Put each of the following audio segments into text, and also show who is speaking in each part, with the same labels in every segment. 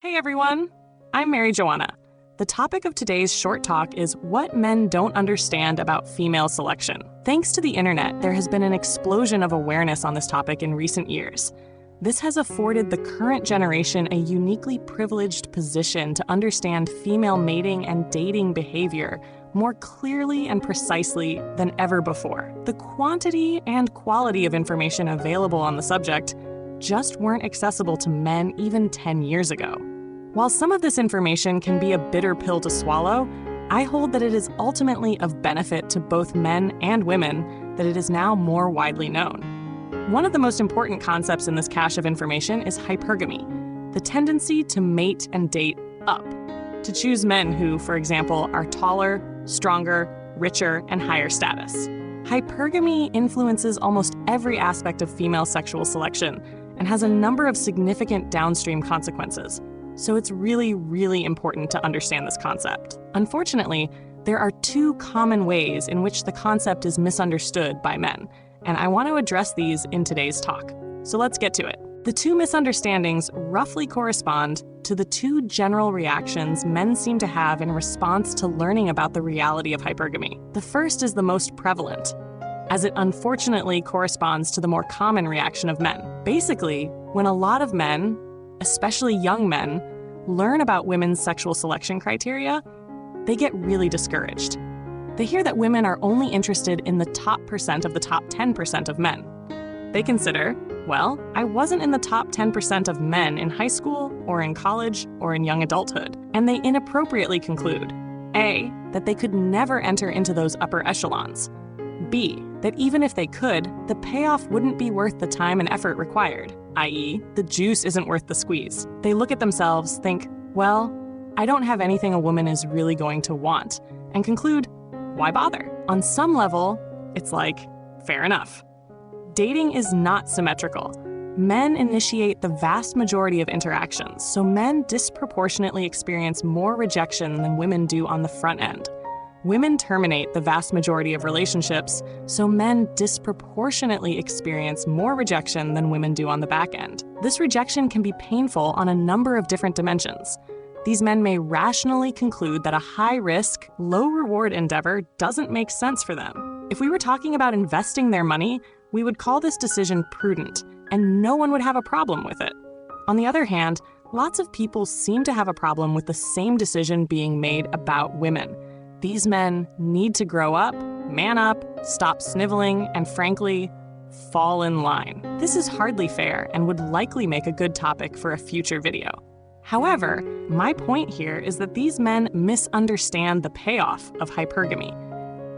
Speaker 1: Hey everyone, I'm Mary Joanna. The topic of today's short talk is what men don't understand about female selection. Thanks to the internet, there has been an explosion of awareness on this topic in recent years. This has afforded the current generation a uniquely privileged position to understand female mating and dating behavior more clearly and precisely than ever before. The quantity and quality of information available on the subject just weren't accessible to men even 10 years ago. While some of this information can be a bitter pill to swallow, I hold that it is ultimately of benefit to both men and women that it is now more widely known. One of the most important concepts in this cache of information is hypergamy, the tendency to mate and date up, to choose men who, for example, are taller, stronger, richer, and higher status. Hypergamy influences almost every aspect of female sexual selection and has a number of significant downstream consequences. So it's really, really important to understand this concept. Unfortunately, there are two common ways in which the concept is misunderstood by men, and I want to address these in today's talk. So let's get to it. The two misunderstandings roughly correspond to the two general reactions men seem to have in response to learning about the reality of hypergamy. The first is the most prevalent, as it unfortunately corresponds to the more common reaction of men. Basically, when a lot of men, especially young men, learn about women's sexual selection criteria, they get really discouraged. They hear that women are only interested in the top percent of the top 10% of men. They consider, well, I wasn't in the top 10% of men in high school or in college or in young adulthood. And they inappropriately conclude, A, that they could never enter into those upper echelons. B, that even if they could, the payoff wouldn't be worth the time and effort required, i.e., the juice isn't worth the squeeze. They look at themselves, think, well, I don't have anything a woman is really going to want, and conclude, why bother? On some level, it's like, fair enough. Dating is not symmetrical. Men initiate the vast majority of interactions, so men disproportionately experience more rejection than women do on the front end. Women terminate the vast majority of relationships, so men disproportionately experience more rejection than women do on the back end. This rejection can be painful on a number of different dimensions. These men may rationally conclude that a high-risk, low-reward endeavor doesn't make sense for them. If we were talking about investing their money, we would call this decision prudent, and no one would have a problem with it. On the other hand, lots of people seem to have a problem with the same decision being made about women. These men need to grow up, man up, stop sniveling, and frankly, fall in line. This is hardly fair and would likely make a good topic for a future video. However, my point here is that these men misunderstand the payoff of hypergamy.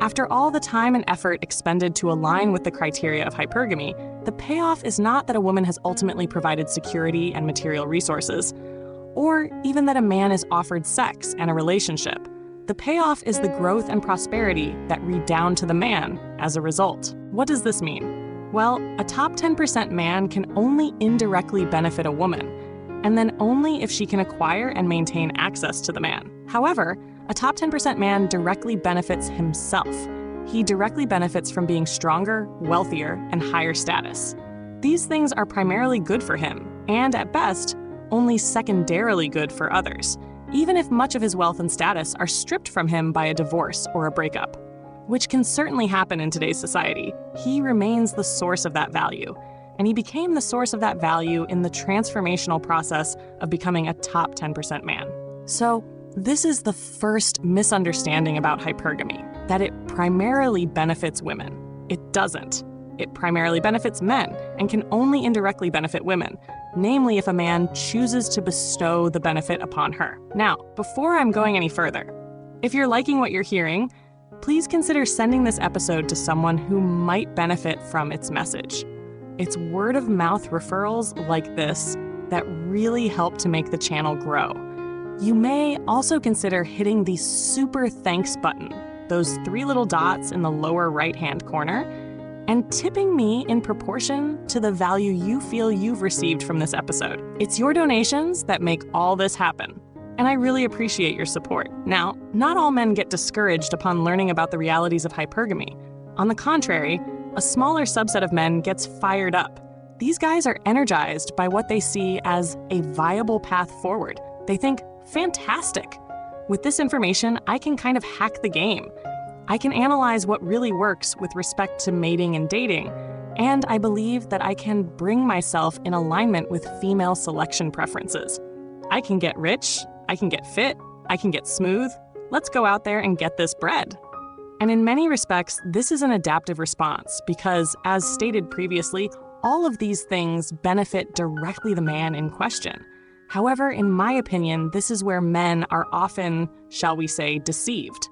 Speaker 1: After all the time and effort expended to align with the criteria of hypergamy, the payoff is not that a woman has ultimately provided security and material resources, or even that a man is offered sex and a relationship. The payoff is the growth and prosperity that redound to the man as a result. What does this mean? Well, a top 10% man can only indirectly benefit a woman, and then only if she can acquire and maintain access to the man. However, a top 10% man directly benefits himself. He directly benefits from being stronger, wealthier, and higher status. These things are primarily good for him, and at best, only secondarily good for others, even if much of his wealth and status are stripped from him by a divorce or a breakup, which can certainly happen in today's society. He remains the source of that value, and he became the source of that value in the transformational process of becoming a top 10% man. So, this is the first misunderstanding about hypergamy, that it primarily benefits women. It doesn't. It primarily benefits men and can only indirectly benefit women, namely if a man chooses to bestow the benefit upon her. Now, before I'm going any further, if you're liking what you're hearing, please consider sending this episode to someone who might benefit from its message. It's word-of-mouth referrals like this that really help to make the channel grow. You may also consider hitting the super thanks button, those 3 little dots in the lower right-hand corner, and tipping me in proportion to the value you feel you've received from this episode. It's your donations that make all this happen, and I really appreciate your support. Now, not all men get discouraged upon learning about the realities of hypergamy. On the contrary, a smaller subset of men gets fired up. These guys are energized by what they see as a viable path forward. They think, fantastic. With this information, I can kind of hack the game. I can analyze what really works with respect to mating and dating, and I believe that I can bring myself in alignment with female selection preferences. I can get rich, I can get fit, I can get smooth. Let's go out there and get this bread. And in many respects, this is an adaptive response because, as stated previously, all of these things benefit directly the man in question. However, in my opinion, this is where men are often, shall we say, deceived.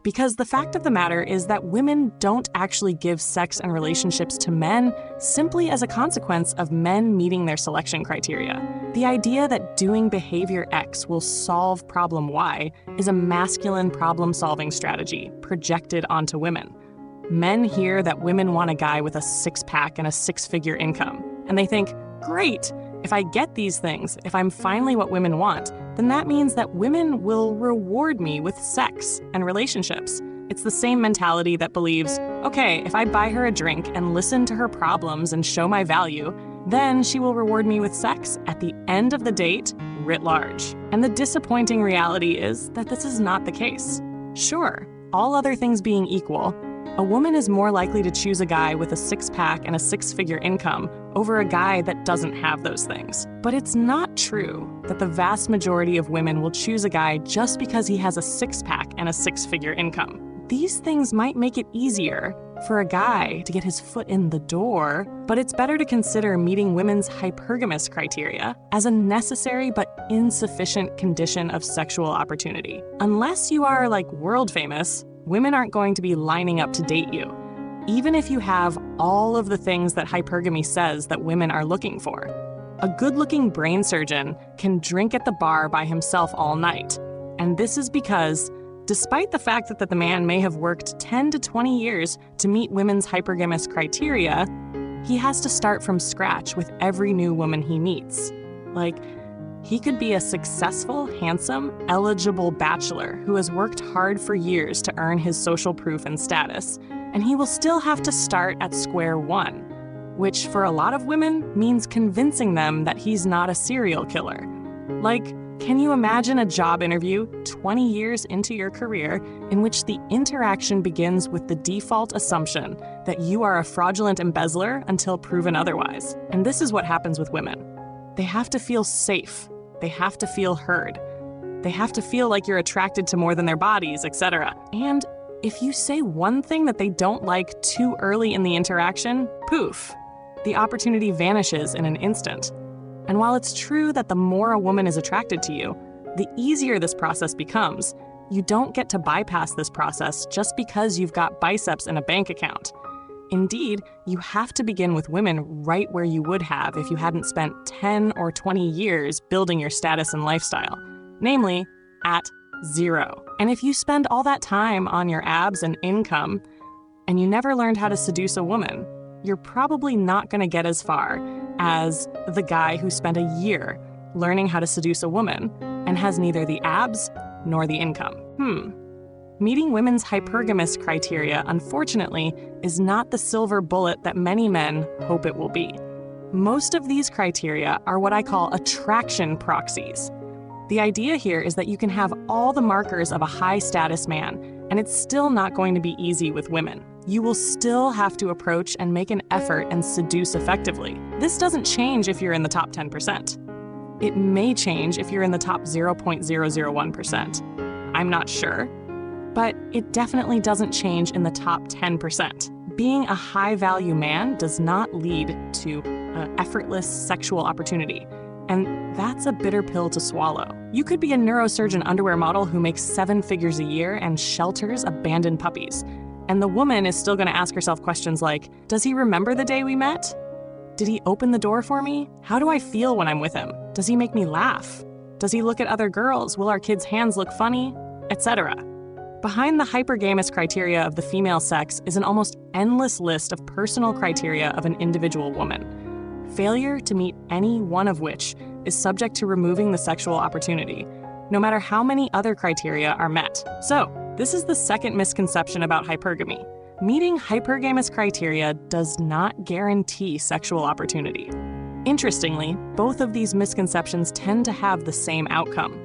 Speaker 1: Because the fact of the matter is that women don't actually give sex and relationships to men simply as a consequence of men meeting their selection criteria. The idea that doing behavior X will solve problem Y is a masculine problem-solving strategy projected onto women. Men hear that women want a guy with a six-pack and a six-figure income, and they think, great, if I get these things, if I'm finally what women want, then that means that women will reward me with sex and relationships. It's the same mentality that believes, okay, if I buy her a drink and listen to her problems and show my value, then she will reward me with sex at the end of the date, writ large. And the disappointing reality is that this is not the case. Sure, all other things being equal, a woman is more likely to choose a guy with a six-pack and a six-figure income over a guy that doesn't have those things. But it's not true that the vast majority of women will choose a guy just because he has a six-pack and a six-figure income. These things might make it easier for a guy to get his foot in the door, but it's better to consider meeting women's hypergamous criteria as a necessary but insufficient condition of sexual opportunity. Unless you are, like, world famous, women aren't going to be lining up to date you, even if you have all of the things that hypergamy says that women are looking for. A good-looking brain surgeon can drink at the bar by himself all night, and this is because, despite the fact that the man may have worked 10 to 20 years to meet women's hypergamous criteria, he has to start from scratch with every new woman he meets. Like, he could be a successful, handsome, eligible bachelor who has worked hard for years to earn his social proof and status, and he will still have to start at square one, which for a lot of women means convincing them that he's not a serial killer. Like, can you imagine a job interview 20 years into your career in which the interaction begins with the default assumption that you are a fraudulent embezzler until proven otherwise? And this is what happens with women. They have to feel safe. They have to feel heard. They have to feel like you're attracted to more than their bodies, etc. And if you say one thing that they don't like too early in the interaction, poof, the opportunity vanishes in an instant. And while it's true that the more a woman is attracted to you, the easier this process becomes, you don't get to bypass this process just because you've got biceps and a bank account. Indeed, you have to begin with women right where you would have if you hadn't spent 10 or 20 years building your status and lifestyle, namely, at zero. And if you spend all that time on your abs and income, and you never learned how to seduce a woman, you're probably not going to get as far as the guy who spent a year learning how to seduce a woman and has neither the abs nor the income. Meeting women's hypergamous criteria, unfortunately, is not the silver bullet that many men hope it will be. Most of these criteria are what I call attraction proxies. The idea here is that you can have all the markers of a high-status man, and it's still not going to be easy with women. You will still have to approach and make an effort and seduce effectively. This doesn't change if you're in the top 10%. It may change if you're in the top 0.001%. I'm not sure. But it definitely doesn't change in the top 10%. Being a high-value man does not lead to effortless sexual opportunity, and that's a bitter pill to swallow. You could be a neurosurgeon underwear model who makes 7 figures a year and shelters abandoned puppies, and the woman is still going to ask herself questions like, does he remember the day we met? Did he open the door for me? How do I feel when I'm with him? Does he make me laugh? Does he look at other girls? Will our kids' hands look funny? Etc. Behind the hypergamous criteria of the female sex is an almost endless list of personal criteria of an individual woman. Failure to meet any one of which is subject to removing the sexual opportunity, no matter how many other criteria are met. So, this is the second misconception about hypergamy. Meeting hypergamous criteria does not guarantee sexual opportunity. Interestingly, both of these misconceptions tend to have the same outcome.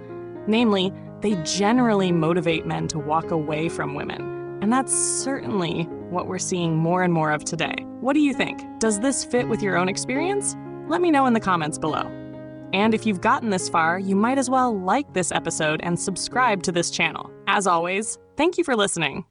Speaker 1: Namely, they generally motivate men to walk away from women. And that's certainly what we're seeing more and more of today. What do you think? Does this fit with your own experience? Let me know in the comments below. And if you've gotten this far, you might as well like this episode and subscribe to this channel. As always, thank you for listening.